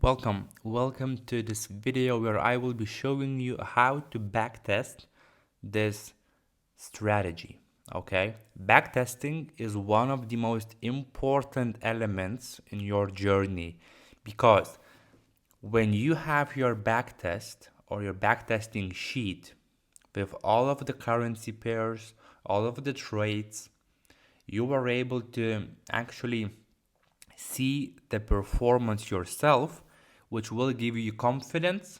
Welcome to this video where I will be showing you how to backtest this strategy. Okay, backtesting is one of the most important elements in your journey because when you have your backtest or your backtesting sheet with all of the currency pairs, all of the trades, you are able to actually see the performance yourself, which will give you confidence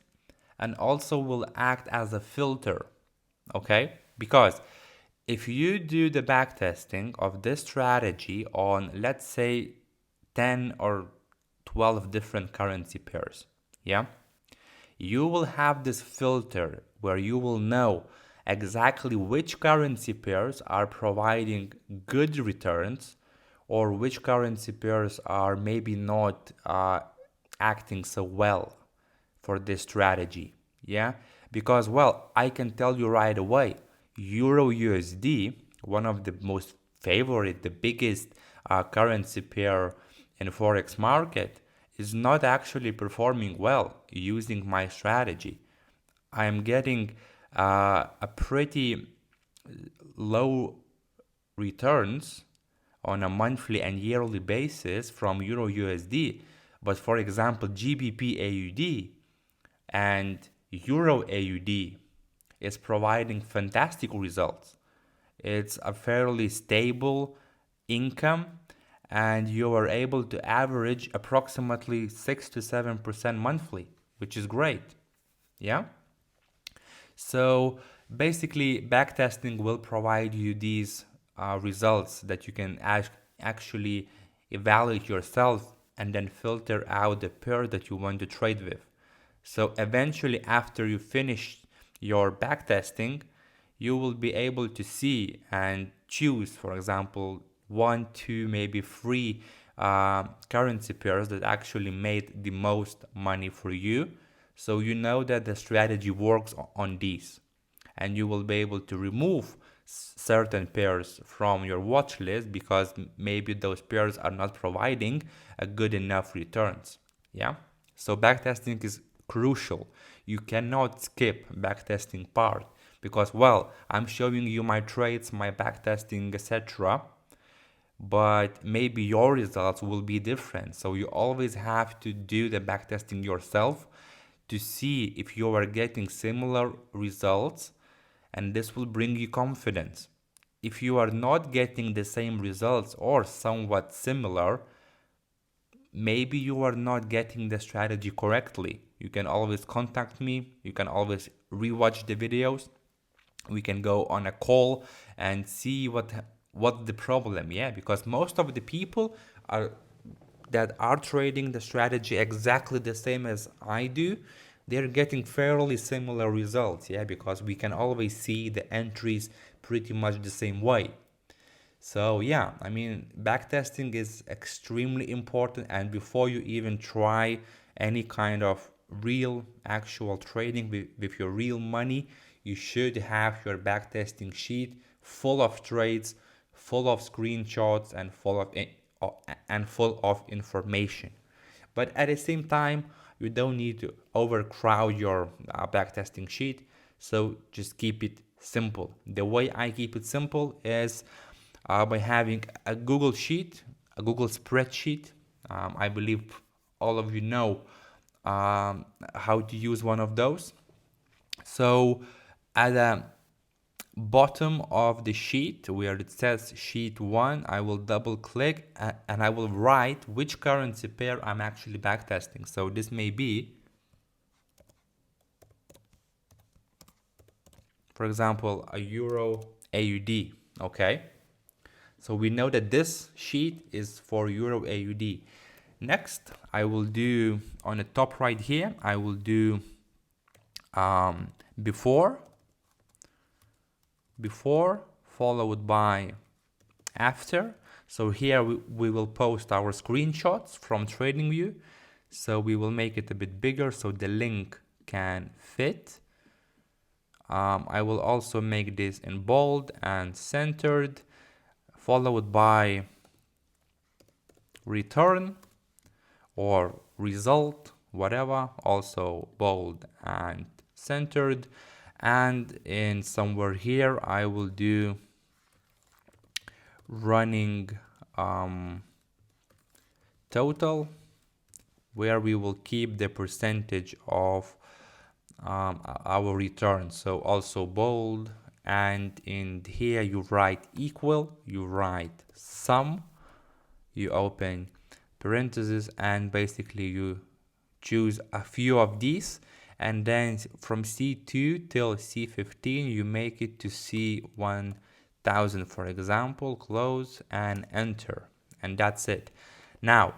and also will act as a filter. Okay, because if you do the backtesting of this strategy on, let's say, 10 or 12 different currency pairs, yeah, you will have this filter where you will know exactly which currency pairs are providing good returns or which currency pairs are maybe not acting so well for this strategy. Yeah, because well, I can tell you right away, Euro USD, one of the most favorite, the biggest currency pair in forex market, is not actually performing well using my strategy. I am getting a pretty low returns on a monthly and yearly basis from Euro USD. But for example, GBP AUD and Euro AUD is providing fantastic results. It's a fairly stable income and you are able to average approximately 6 to 7% monthly, which is great. Yeah? So basically, backtesting will provide you these results that you can actually evaluate yourself and then filter out the pair that you want to trade with. So eventually, after you finish your backtesting, you will be able to see and choose, for example, one, two, maybe three currency pairs that actually made the most money for you. So you know that the strategy works on these, and you will be able to remove certain pairs from your watch list because maybe those pairs are not providing a good enough returns. Yeah. So backtesting is crucial. You cannot skip backtesting part because well, I'm showing you my trades, my backtesting, etc. But maybe your results will be different. So you always have to do the backtesting yourself to see if you are getting similar results, and this will bring you confidence. If you are not getting the same results or somewhat similar, maybe you are not getting the strategy correctly. You can always contact me, you can always rewatch the videos, we can go on a call and see what's the problem. Yeah, because most of the people are that are trading the strategy exactly the same as I do, they're getting fairly similar results. Yeah, because we can always see the entries pretty much the same way. So yeah, I mean, backtesting is extremely important, and before you even try any kind of real actual trading with your real money, you should have your backtesting sheet full of trades, full of screenshots, and full of information. But at the same time, you don't need to overcrowd your backtesting sheet, so just keep it simple. The way I keep it simple is by having a Google Sheet, a Google spreadsheet. I believe all of you know how to use one of those. So at the bottom of the sheet where it says sheet 1, I will double click and I will write which currency pair I'm actually backtesting. So this may be, for example, a Euro AUD. Okay, so we know that this sheet is for Euro AUD. Next, I will do on the top right here, I will do before followed by after. So here we will post our screenshots from TradingView. So we will make it a bit bigger so the link can fit. I will also make this in bold and centered, followed by return or result, whatever, also bold and centered. And in somewhere here I will do running total, where we will keep the percentage of our return. So also bold, and in here you write equal, you write sum, you open parentheses, and basically you choose a few of these, and then from C2 till C15 you make it to C1000, for example, close and enter, and that's it. Now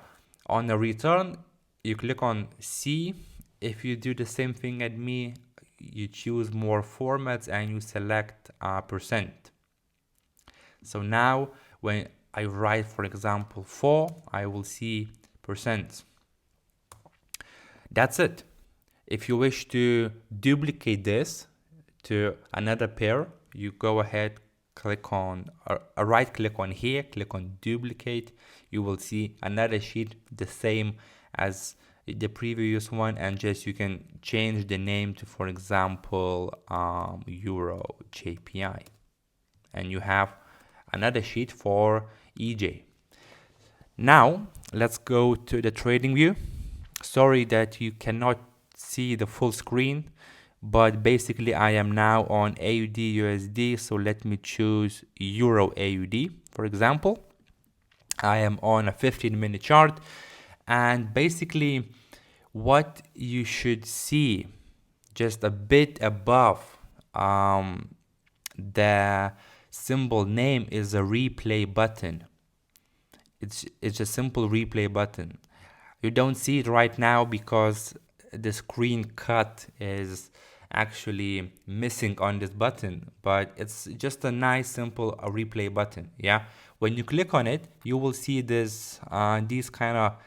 on the return you click on C. If you do the same thing as me, you choose more formats and you select percent. So now when I write, for example, 4, I will see percent. That's it. If you wish to duplicate this to another pair, you go ahead, click on right click on here, click on duplicate. You will see another sheet the same as the previous one, and just you can change the name to, for example, Euro JPI, and you have another sheet for EJ. Now let's go to the trading view. Sorry that you cannot see the full screen, but basically I am now on AUD USD, so let me choose Euro AUD, for example. I am on a 15-minute chart, and basically what you should see just a bit above the symbol name is a replay button. It's a simple replay button. You don't see it right now because the screen cut is actually missing on this button, but it's just a nice simple replay button. Yeah, when you click on it you will see this these kind of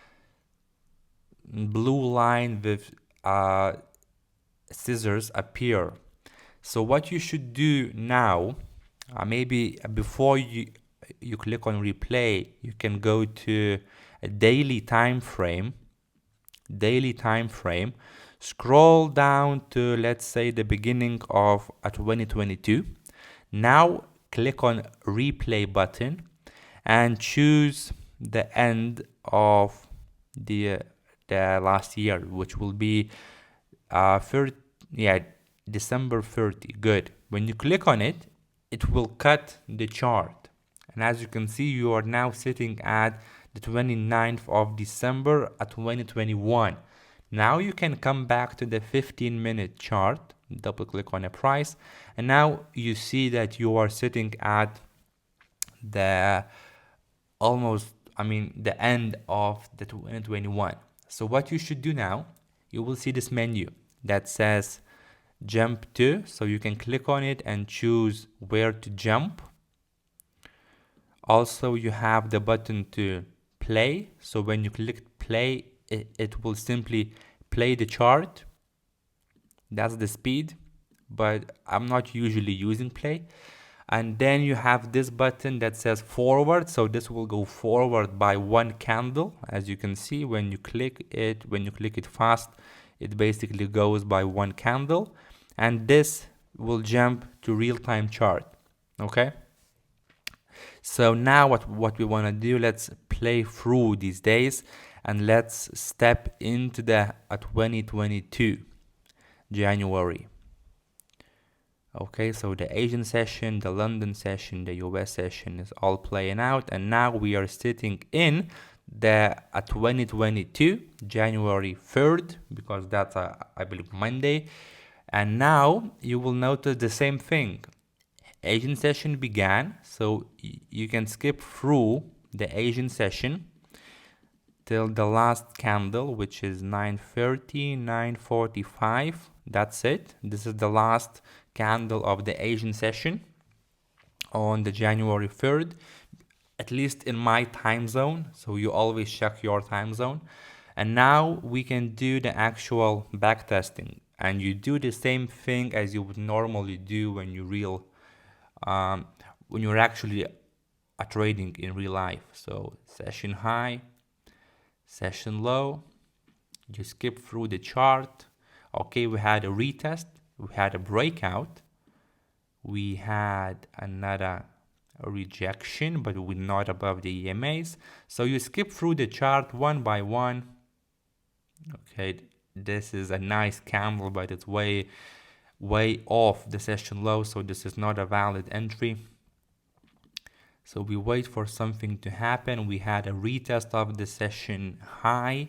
blue line with scissors appear. So what you should do now, maybe before you click on replay, you can go to a daily time frame, scroll down to, let's say, the beginning of 2022. Now click on replay button and choose the end of the last year, which will be December 30. Good. When you click on it, it will cut the chart, and as you can see, you are now sitting at the 29th of December 2021. Now you can come back to the 15-minute chart, double click on a price, and now you see that you are sitting at the the end of the 2021. So what you should do now, you will see this menu that says jump to, so you can click on it and choose where to jump. Also you have the button to play, so when you click play, it will simply play the chart. That's the speed, but I'm not usually using play. And then you have this button that says forward, so this will go forward by one candle. As you can see, when you click it fast, it basically goes by one candle, and this will jump to real-time chart. Okay, so now what we want to do, let's play through these days and let's step into the 2022 January. Okay, so the Asian session, the London session, the US session is all playing out, and now we are sitting in the 2022 January 3rd, because that's I believe Monday. And now you will notice the same thing. Asian session began, so you can skip through the Asian session till the last candle, which is 9:30, 9:45. That's it. This is the last candle of the Asian session on the January 3rd, at least in my time zone. So you always check your time zone. And now we can do the actual backtesting, and you do the same thing as you would normally do when you're actually trading in real life. So session high, session low, You skip through the chart. Okay, we had a retest, we had a breakout, we had another rejection, but we're not above the EMAs. So you skip through the chart one by one. Okay, this is a nice candle, but it's way off the session low, so this is not a valid entry. So we wait for something to happen. We had a retest of the session high,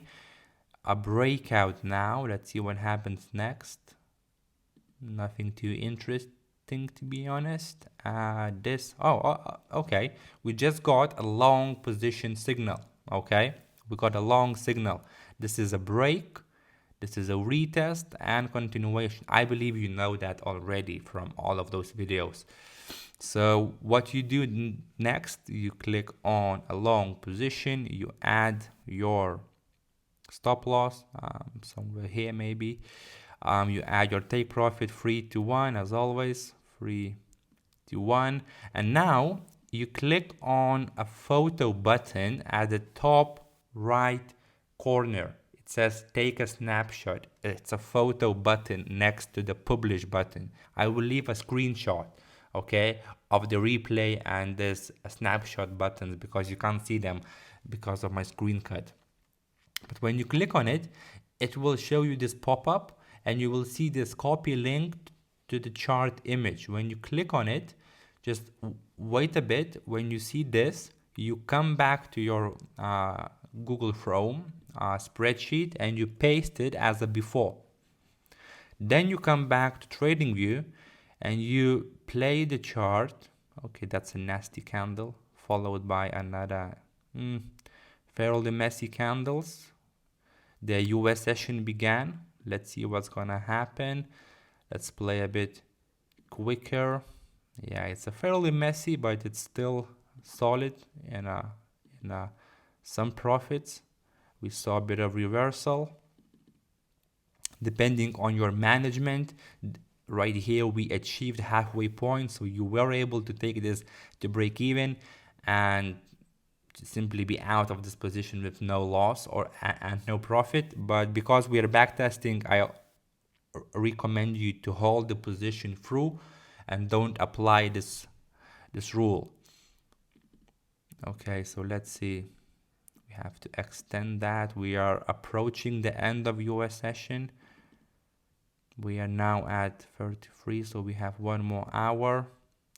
a breakout now. Let's see what happens next. Nothing too interesting, to be honest. Okay, we just got a long position signal. Okay, we got a long signal. This is a break, this is a retest and continuation. I believe you know that already from all of those videos. So what you do next, you click on a long position, you add your stop loss, somewhere here maybe. You add your take profit 3 to 1 as always, 3 to 1. And now you click on a photo button at the top right corner. It says take a snapshot. It's a photo button next to the publish button. I will leave a screenshot, okay, of the replay and this snapshot buttons because you can't see them because of my screen cut. But when you click on it, it will show you this pop-up and you will see this copy link to the chart image. When you click on it, just wait a bit. When you see this, you come back to your Google Chrome spreadsheet and you paste it as a before. Then you come back to TradingView and you play the chart. Okay, that's a nasty candle followed by another fairly messy candles. The US session began. Let's see what's gonna happen. Let's play a bit quicker. Yeah, it's a fairly messy, but it's still solid and some profits. We saw a bit of reversal. Depending on your management, right here we achieved halfway point, so you were able to take this to break even and simply be out of this position with no loss or and no profit. But because we are backtesting, I recommend you to hold the position through and don't apply this rule. Okay, so let's see. We have to extend that. We are approaching the end of US session. We are now at 33, so we have one more hour.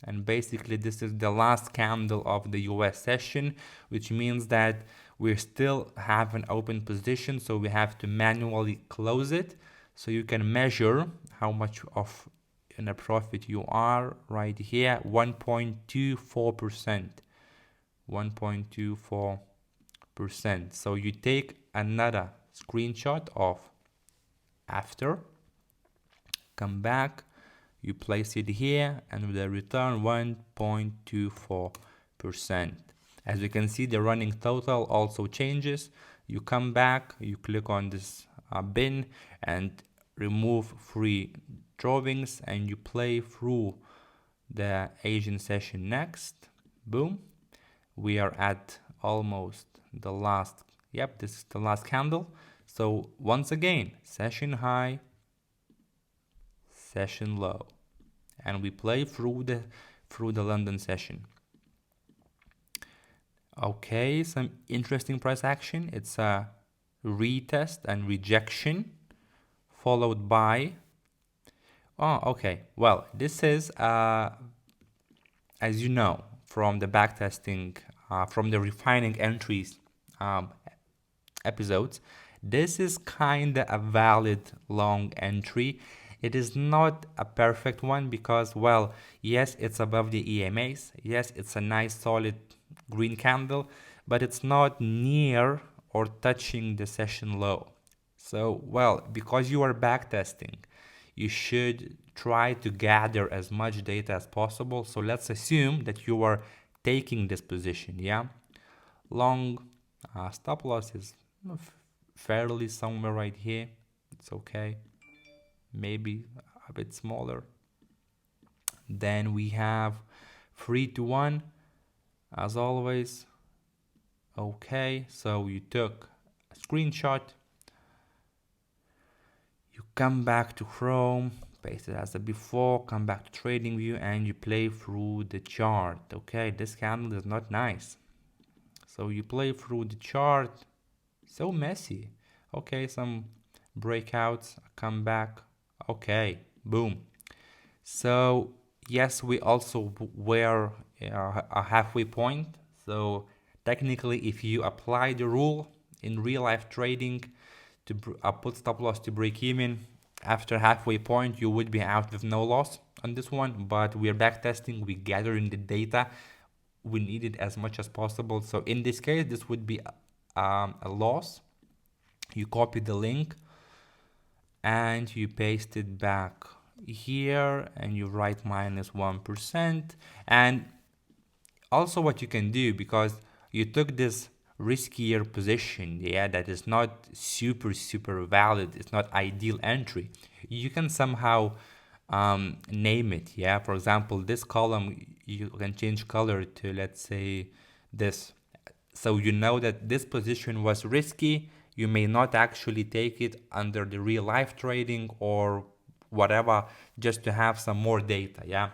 And basically this is the last candle of the US session, which means that we still have an open position, so we have to manually close it. So you can measure how much of in a profit you are right here, 1.24%. 1.24%. So you take another screenshot of after, come back, you place it here, and with a return 1.24%. As you can see, the running total also changes. You come back, you click on this bin and remove free drawings, and you play through the Asian session next. Boom. We are at almost the last, yep, this is the last candle. So once again, session high, session low, and we play through the London session. Okay, some interesting price action. It's a retest and rejection followed by well, this is as you know from the backtesting, from the refining entries episodes, this is kind of a valid long entry. It is not a perfect one because, well, yes, it's above the EMAs. Yes, it's a nice solid green candle, but it's not near or touching the session low. So, well, because you are backtesting, you should try to gather as much data as possible. So let's assume that you are taking this position, yeah? Long stop loss is fairly somewhere right here. It's okay. Maybe a bit smaller. Then we have 3 to 1 as always. Okay, so you took a screenshot, come back to Chrome, paste it as a before, come back to trading view, and you play through the chart. Okay, this candle is not nice. So you play through the chart, so messy. Okay, some breakouts, come back. Okay, boom. So yes, we also were a halfway point. So technically, if you apply the rule in real life trading to put stop loss to break even after halfway point, you would be out with no loss on this one. But we're back testing, we gathering the data, we need it as much as possible. So in this case, this would be a loss. You copy the link and you paste it back here and you write -1%. And also what you can do, because you took this riskier position, yeah, that is not super valid, it's not ideal entry, you can somehow name it. Yeah, for example, this column you can change color to, let's say, this, so you know that this position was risky. You may not actually take it under the real life trading or whatever, just to have some more data. Yeah,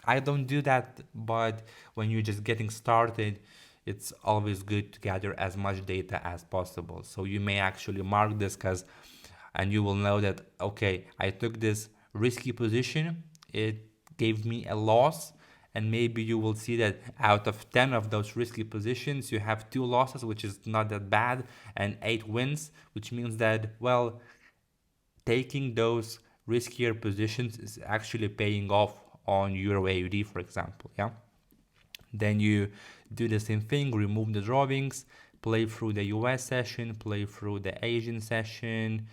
I don't do that, but when you're just getting started, it's always good to gather as much data as possible. So you may actually mark this, and you will know that, okay, I took this risky position, it gave me a loss, and maybe you will see that out of 10 of those risky positions, you have 2 losses, which is not that bad, and 8 wins, which means that, well, taking those riskier positions is actually paying off on Euro AUD, for example. Yeah. Then you do the same thing, remove the drawings, play through the US session, play through the Asian session.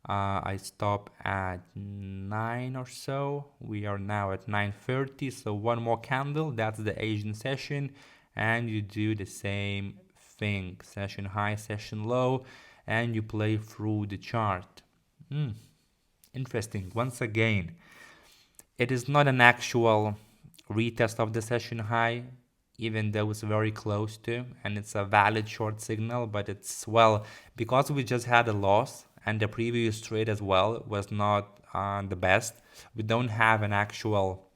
I stop at 9 or so. We are now at 9:30, so one more candle, that's the Asian session, and you do the same thing, session high, session low, and you play through the chart. Interesting. Once again, it is not an actual retest of the session high, even though it's very close to, and it's a valid short signal, but it's, well, because we just had a loss and the previous trade as well was not the best, we don't have an actual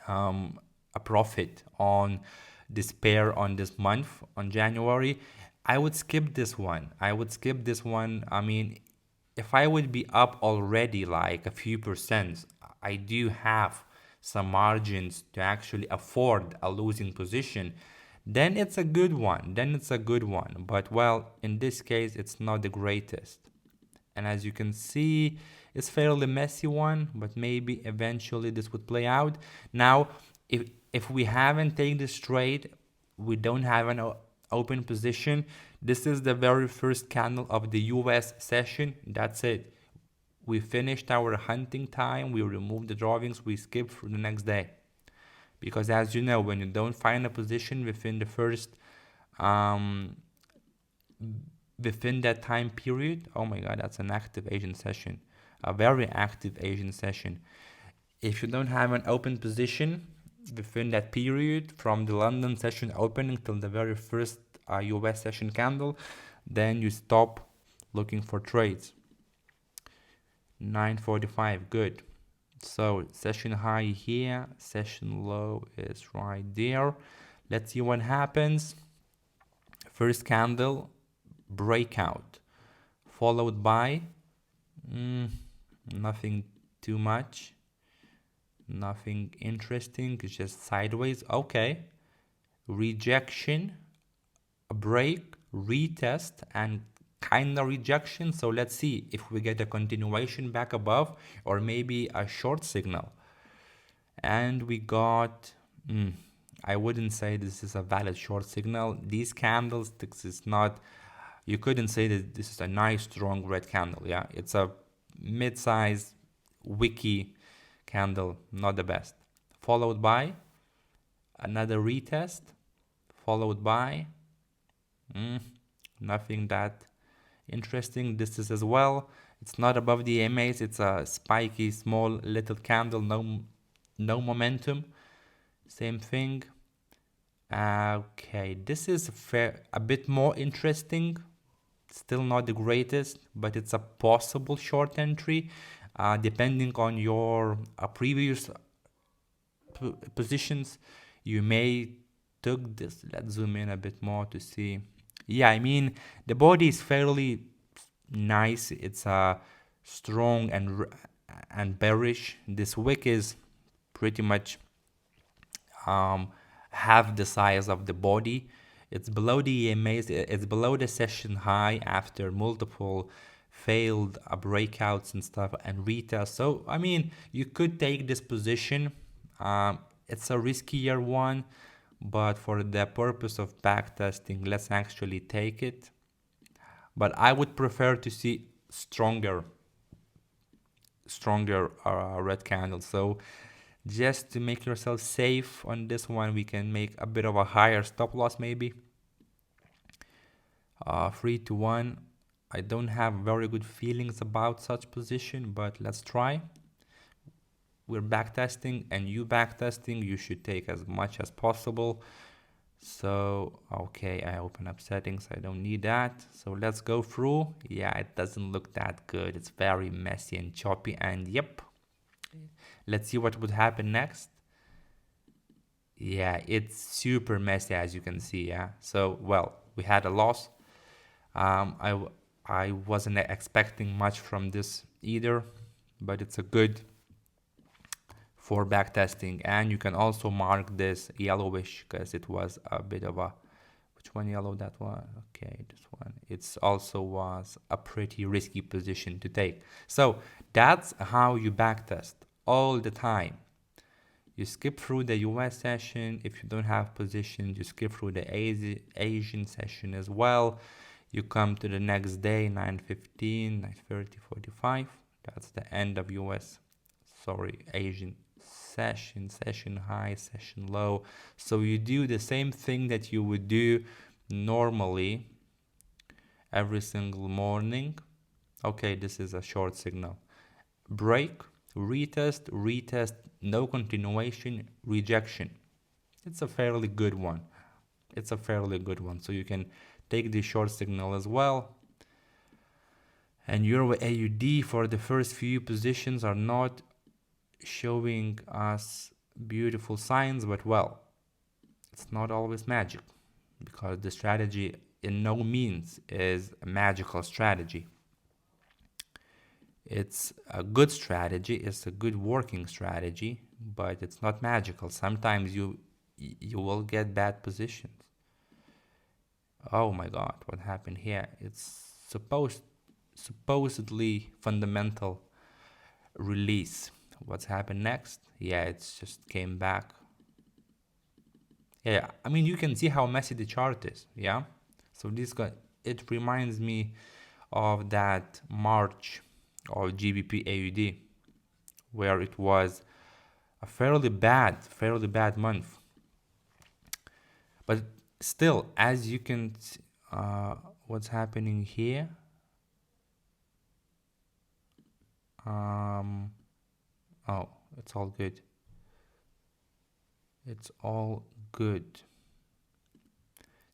a profit on this pair on this month, on January. I would skip this one. I mean, if I would be up already like a few percent, I do have some margins to actually afford a losing position, then it's a good one. But, well, in this case, it's not the greatest. And as you can see, it's fairly messy one, but maybe eventually this would play out. Now, if we haven't taken this trade, we don't have an open position. This is the very first candle of the US session. That's it. We finished our hunting time. We removed the drawings. We skip for the next day. Because as you know, when you don't find a position within the first within that time period, oh my god, that's an active Asian session, a very active Asian session. If you don't have an open position within that period, from the London session opening till the very first US session candle, then you stop looking for trades. 9:45, good. So session high here, session low is right there. Let's see what happens. First candle, breakout, followed by nothing too much, nothing interesting, it's just sideways. Okay, rejection, a break, retest, and kind of rejection. So let's see if we get a continuation back above, or maybe a short signal. And we got I wouldn't say this is a valid short signal. These candlesticks is not, you couldn't say that this is a nice strong red candle. Yeah, it's a mid-size wicky candle, not the best. Followed by another retest, followed by nothing that interesting. This is as well, it's not above the EMAs. It's a spiky small little candle, no momentum. Same thing. Okay, this is a bit more interesting. Still not the greatest, but it's a possible short entry. Depending on your previous positions, you may took this. Let's zoom in a bit more to see. Yeah, I mean, the body is fairly nice. It's strong and bearish. This wick is pretty much um, half the size of the body. It's below the EMAs. It's below the session high after multiple failed breakouts and stuff and retest. So I mean, you could take this position. It's a riskier one, but for the purpose of backtesting, let's actually take it. But I would prefer to see stronger red candles. So just to make yourself safe on this one, we can make a bit of a higher stop loss maybe. 3 to 1. I don't have very good feelings about such position, but let's try. We're backtesting, and you backtesting, you should take as much as possible. So okay, I open up settings, I don't need that. So let's go through. Yeah, it doesn't look that good. It's very messy and choppy, and yep, let's see what would happen next. Yeah, it's super messy, as you can see. Yeah, so well, we had a loss. I wasn't expecting much from this either, but it's a good for backtesting. And you can also mark this yellowish because it was a bit of a, which one yellow that one? Okay, this one. It's also was a pretty risky position to take. So that's how you backtest all the time. You skip through the US session. If you don't have positions, you skip through the Asian session as well. You come to the next day, 9:15, 9:30, 45. That's the end of Asian session high, session low. So you do the same thing that you would do normally every single morning. Okay, this is a short signal. Break, retest, no continuation, rejection. It's a fairly good one. So you can take the short signal as well. And Euro AUD for the first few positions are not showing us beautiful signs, but well, it's not always magic, because the strategy in no means is a magical strategy. It's a good strategy, it's a good working strategy, but it's not magical. Sometimes you will get bad positions. Oh my god, what happened here? It's supposedly fundamental release. What's happened next? Yeah, it's just came back. Yeah, I mean, you can see how messy the chart is. Yeah, so it reminds me of that March of GBP AUD, where it was a fairly bad month. But still, as you can see, what's happening here? Oh, it's all good. It's all good.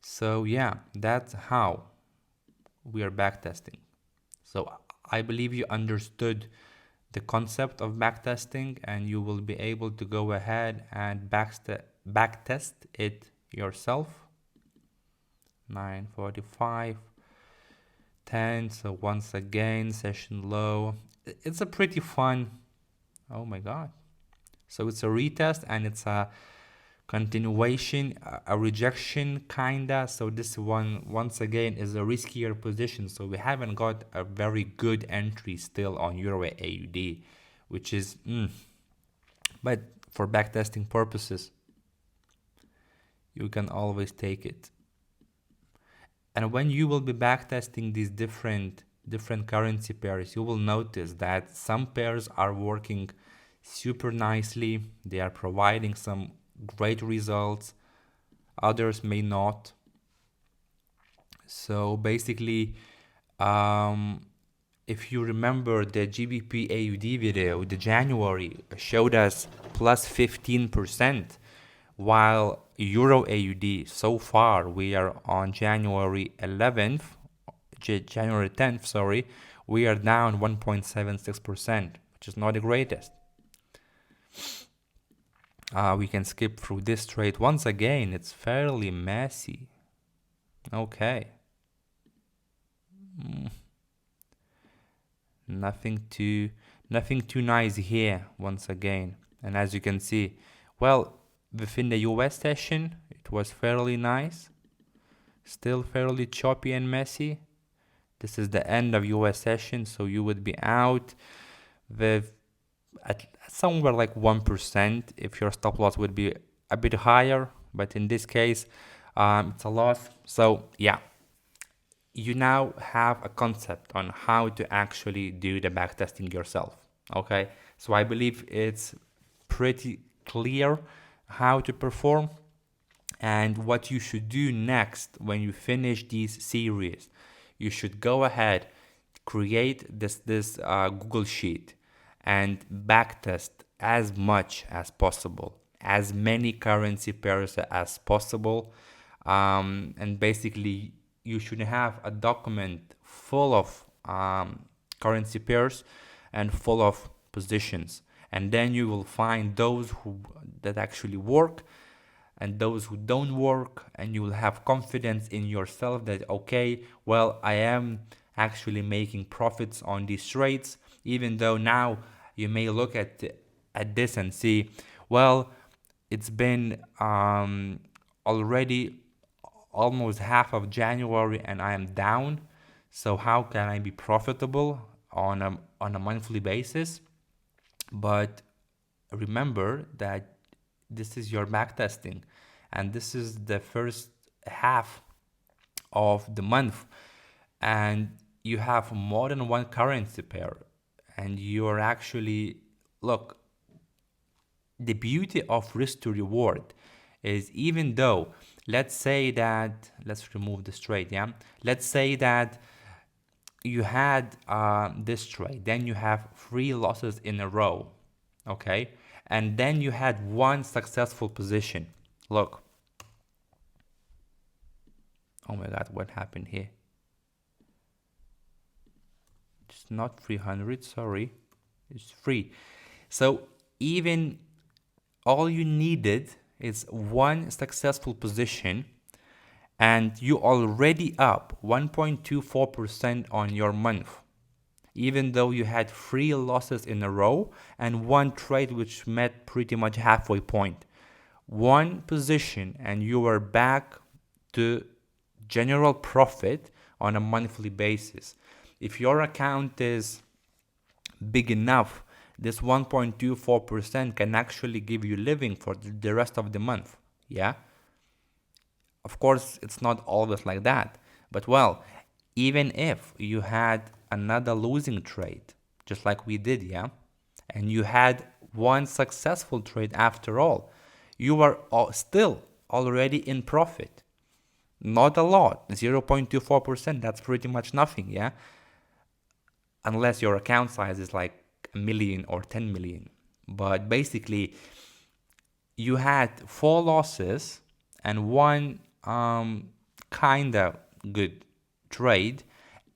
So yeah, that's how we are backtesting. So I believe you understood the concept of backtesting, and you will be able to go ahead and backtest it yourself. 9:45, 10. So once again, session low. It's a pretty fun. Oh my god. So it's a retest and it's a continuation, a rejection kinda. So this one once again is a riskier position. So we haven't got a very good entry still on Euro AUD, which is but for backtesting purposes, you can always take it. And when you will be backtesting these different currency pairs, you will notice that some pairs are working super nicely. They are providing some great results. Others may not. So basically, if you remember the GBP AUD video, the January showed us plus 15%, while Euro AUD, so far we are on January 11th, January 10th, sorry, we are down 1.76%, which is not the greatest. We can skip through this trade once again. It's fairly messy. Okay. Nothing too nice here once again. And as you can see, well, within the US session, it was fairly nice. Still fairly choppy and messy. This is the end of US session, so you would be out with at somewhere like 1% if your stop loss would be a bit higher, but in this case, it's a loss. So yeah, you now have a concept on how to actually do the backtesting yourself. Okay, so I believe it's pretty clear how to perform and what you should do next when you finish these series. You should go ahead, create this Google Sheet and backtest as much as possible, as many currency pairs as possible, and basically you should have a document full of currency pairs and full of positions, and then you will find those that actually work and those who don't work, and you will have confidence in yourself that, okay, well, I am actually making profits on these trades, even though now you may look at this and see, well, it's been already almost half of January and I am down, so how can I be profitable on a monthly basis? But remember that this is your backtesting, and this is the first half of the month, and you have more than one currency pair, and you are actually, look, the beauty of risk to reward is, even though, let's remove this trade, yeah? Let's say that you had this trade, then you have 3 losses in a row, okay? And then you had one successful position. Look. Oh my God, what happened here? It's not 300, sorry. It's 3. So even all you needed is one successful position, and you already up 1.24% on your month, even though you had 3 losses in a row and one trade which met pretty much halfway point. One position and you are back to general profit on a monthly basis. If your account is big enough, this 1.24% can actually give you living for the rest of the month. Yeah. Of course, it's not always like that. But well, even if you had another losing trade, just like we did, yeah, and you had one successful trade after all, you are still already in profit. Not a lot, 0.24%, that's pretty much nothing, yeah? Unless your account size is like a million or 10 million. But basically, you had 4 losses and one kinda good trade,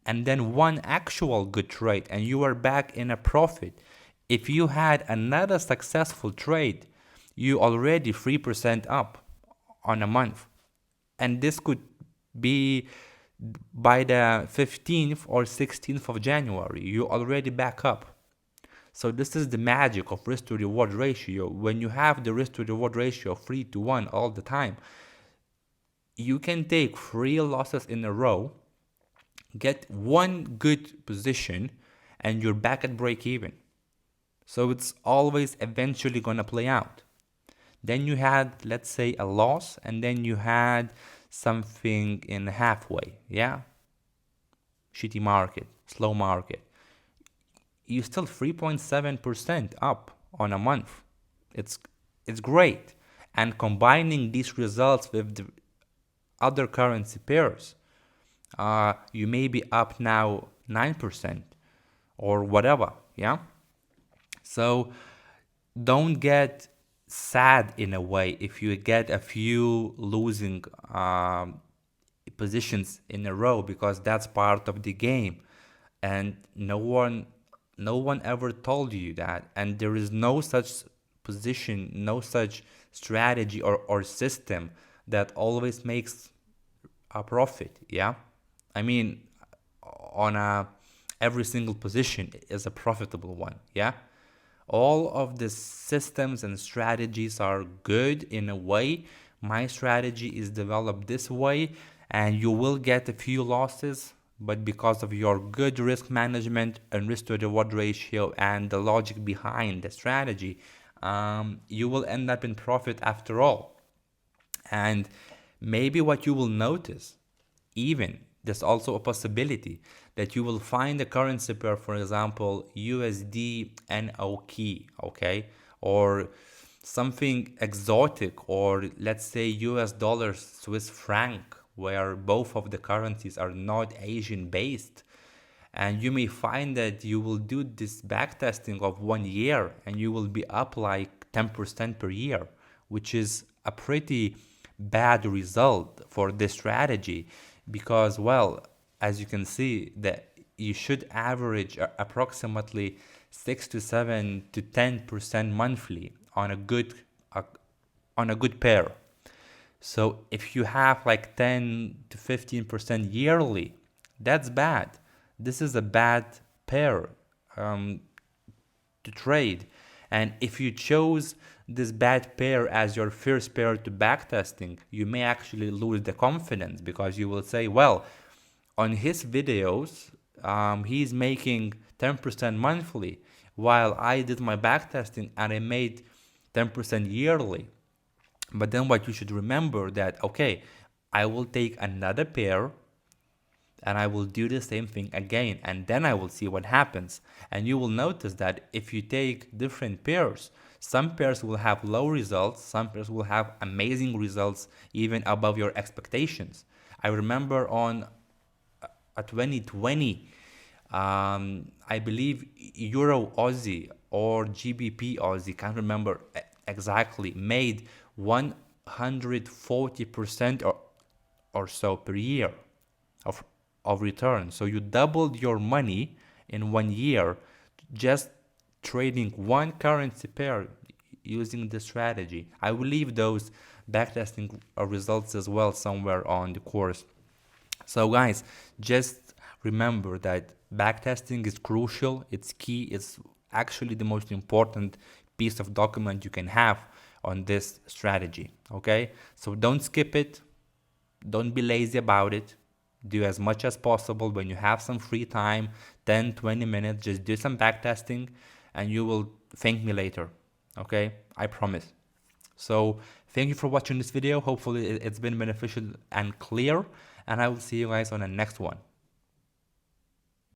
and then one actual good trade, and you are back in a profit. If you had another successful trade, you already 3% up on a month. And this could be by the 15th or 16th of January. You already back up. So this is the magic of risk to reward ratio. When you have the risk to reward ratio 3-1 all the time, you can take 3 losses in a row, get one good position, and you're back at break even. So it's always eventually gonna play out. Then you had, let's say, a loss, and then you had something in halfway, yeah? Shitty market, slow market. You're still 3.7% up on a month. It's great. And combining these results with the other currency pairs, you may be up now 9% or whatever, yeah? So don't get sad in a way if you get a few losing positions in a row, because that's part of the game. And no one ever told you that, and there is no such position, no such strategy or system that always makes a profit. Yeah, I mean, on a every single position is a profitable one. Yeah, all of the systems and strategies are good in a way. My strategy is developed this way, and you will get a few losses, but because of your good risk management and risk to reward ratio and the logic behind the strategy, you will end up in profit after all. And maybe what you will notice, even there's also a possibility that you will find a currency pair, for example, USD NOK, okay, or something exotic, or let's say US dollars Swiss franc, where both of the currencies are not Asian based. And you may find that you will do this backtesting of 1 year and you will be up like 10% per year, which is a pretty bad result for this strategy, because, well, as you can see, that you should average approximately 6 to 7 to 10% monthly on a good pair. So if you have like 10 to 15% yearly, that's bad. This is a bad pair to trade. And if you chose this bad pair as your first pair to backtesting, you may actually lose the confidence, because you will say, well, on his videos, he's making 10% monthly, while I did my backtesting and I made 10% yearly. But then what you should remember that, okay, I will take another pair and I will do the same thing again, and then I will see what happens. And you will notice that if you take different pairs, some pairs will have low results, some pairs will have amazing results, even above your expectations. I remember on a 2020, I believe Euro Aussie or GBP Aussie, can't remember exactly, made 140% or so per year of return. So you doubled your money in 1 year just trading one currency pair using this strategy. I will leave those backtesting results as well somewhere on the course. So guys, just remember that backtesting is crucial, it's key, it's actually the most important piece of document you can have on this strategy. Okay, so don't skip it, don't be lazy about it. Do as much as possible when you have some free time, 10-20 minutes, just do some backtesting and you will thank me later. Okay, I promise. So thank you for watching this video. Hopefully it's been beneficial and clear, and I will see you guys on the next one.